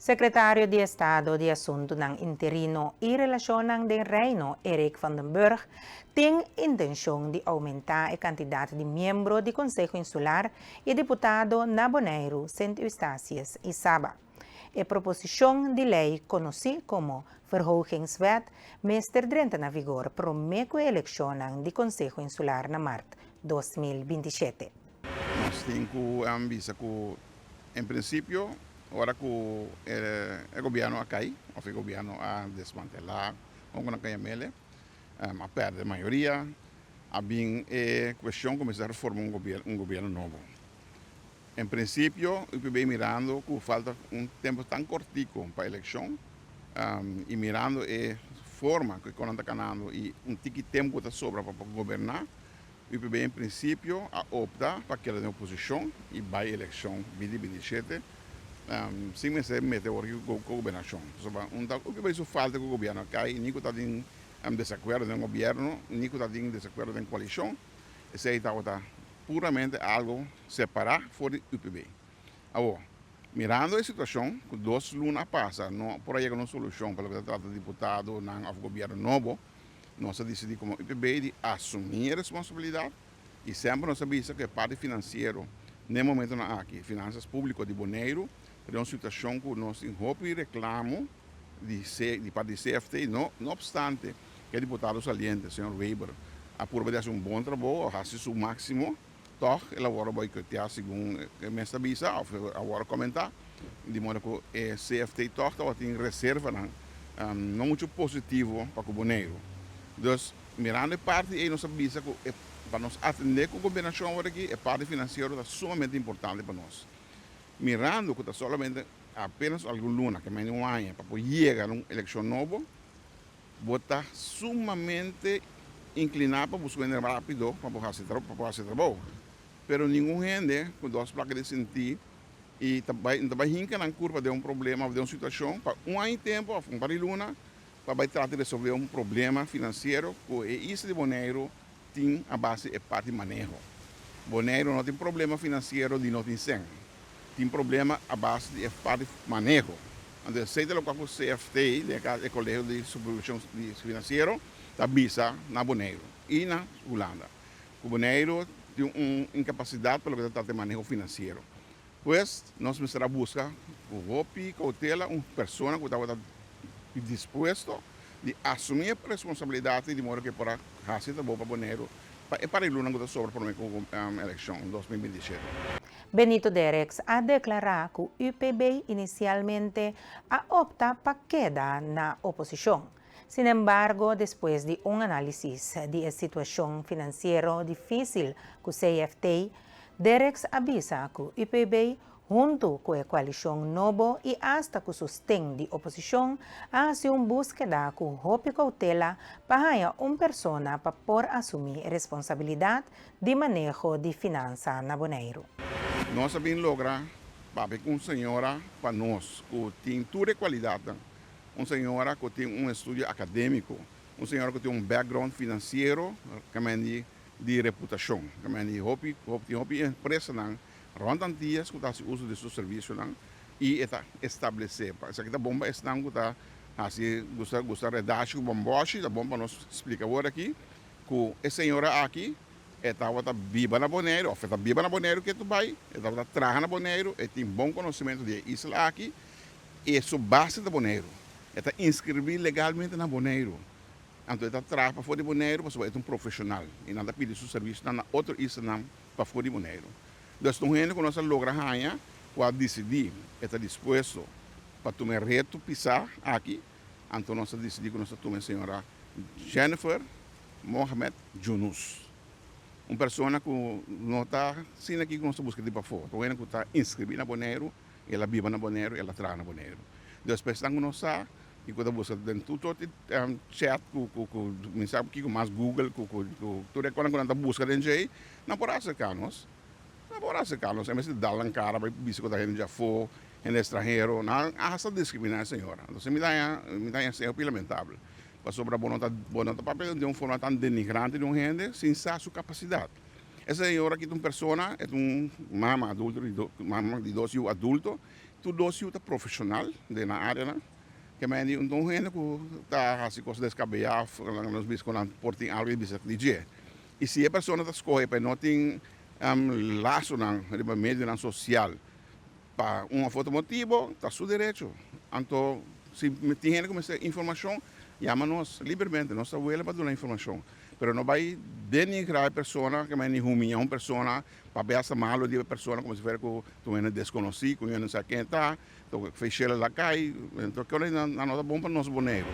Secretário de Estado de Assunto ng Interino e Relasyon ng Reino, Eric van den Burg, tem intenção de aumentar a quantidade de membros do Conselho Insular e deputado na Bonaire, Sint Eustatius e Saba. A proposição de lei, conhecida como Verhogingswet, mestre entra na vigor para a eleição do Conselho Insular na março 2027. Nós temos vista que, em princípio, agora que o governo cai, ou o governo a desmantelar, como na Canhamele, a perda a maioria, a bem é questão de começar a formar um governo novo. Em princípio, eu estou mirando que falta tempo tão curtico para a eleição, e mirando a forma que está ganhando e tempo que está sobra para governar, o PB, em princípio, a optar para aquela da oposição e vai a eleição 2027, sem ser meter o governação. O que vai falta que o governo cai, nem que está em desacordo com o governo, nem que está em desacordo com a coalição, isso aí está puramente algo separado fora do UPB. Agora, mirando a situação, que 2 lunas passam, não por aí uma solução para o trata de deputado não o governo novo, nós decidimos como UPB de assumir a responsabilidade e sempre nós sabemos que a parte financeira, no momento não aqui, finanças públicas de Bonaire, é uma situação que nós e reclamo de parte do CFT, não obstante que o deputado saliente, o senhor Weber, a prova de fazer um bom trabalho, faz o máximo, toch, ela agora vai boicotear segundo a minha estabilidade, agora comentar, de modo que o CFT toch tem reserva, não muito positivo para o Bonaire. Então, mirando a parte, aí nós sabemos que para nós atender com a governação aqui, a parte financeira é sumamente importante para nós. Mirando que está solamente apenas algum luna, que menos um ano, para poder chegar a uma eleição nova, está sumamente inclinado para buscar rápido para poder fazer trabalho. Mas nenhum gente com 2 placas de sentir e também na curva de um problema, de uma situação, para um ano de tempo, para a luna, para tratar de resolver um problema financeiro que isso de Bonaire tem a base é parte de manejo. Bonaire não tem problema financeiro de não tem sem. Tem problema a base de parte de manejo. Então, seja o qual o CFT, o Colégio de Supervisão Financeira, está bisa na Bonaire e na Holanda. O Bonaire tem uma incapacidade para tratar de manejo financeiro. Pois, nós precisamos buscar o golpe, cautela, uma pessoa que está disposto de assumir a responsabilidade de modo que para fazer o para Bonaire para a Luna que sobre para a eleição em 2027. Benito Derex a declarado que o UPB inicialmente a opta para quedar na oposição. Sin embargo, después de un análisis de la situación financiera difícil que o CFT, Derex avisa que o UPB, junto com a coalição nova e hasta com o sustento de oposição, hace uma búsqueda com roupa cautela para uma pessoa para poder assumir a responsabilidade de manejo de finanças na Bonaire. Nós sabemos lograr para uma senhora para nós que tem toda a qualidade, uma senhora que tem um estudo acadêmico, uma senhora que tem um background financeiro, também de reputação, também de hobby empresa não, rondan dias que está se uso de seu serviço não e está estabelecer, isso aqui tá bom para estar que está assim gostar de dar o bomboche, tá bom para nós explicar agora aqui que a senhora aqui estava viva na Bonaire, ou está viva na Bonaire que tu vai, estava trabalhando na Bonaire, tem bom conhecimento de isla aqui e sua base da Bonaire. Está inscrever legalmente na Bonaire. Então, está trabalhando para fora de Bonaire, mas é um profissional. E nada pedir seu serviço na outra isla para fora de Bonaire. Então, não é que nós logramos ganhar, quando decidir, está disposto para tomar reto, pisar aqui. Então, nós decidimos que nós tomamos a senhora Jennifer Mohamed Yunus. Uma pessoa que não está sendo aqui que nós buscamos para fora. Então, que está inscrevida na Bonaire, ela vive na Bonaire, ela trabalha na Bonaire. Depois, que nós sabemos, e quando você tem tudo chat, com mensagem que mais Google, tudo quando nós buscamos dentro aí, não pode acercar-nos. Não pode acercar-nos. É mesmo dar uma cara para ver se a gente já foi em estrangeiro. Não há essa discriminação, senhora. Então, me dá assim, é lamentável. Para sobre a boa nota papel de uma forma tão denigrante de uma gente, sem saber sua capacidade. Essa senhora aqui é uma pessoa, é uma mama adulta, mama de 12 anos adulto, tu dosi uta profissional na área, né? Que mas então ainda que tá assim coisa descabelhar, nos bis com porting algo bis DJ. E se a pessoa está escolhendo para não tem laço na meio na social, para um foto motivo, está seu direito. Então, se tem gente com essa informação, chama-nos livremente, nós estamos para dar informação. Mas não vai denigrar a pessoa, que vai humilhar uma pessoa, para ver essa malo de pessoa, como se fosse que tu é desconhecido, que não sei quem está, então fechar a calle, então que não é nada bom para nós bonecos.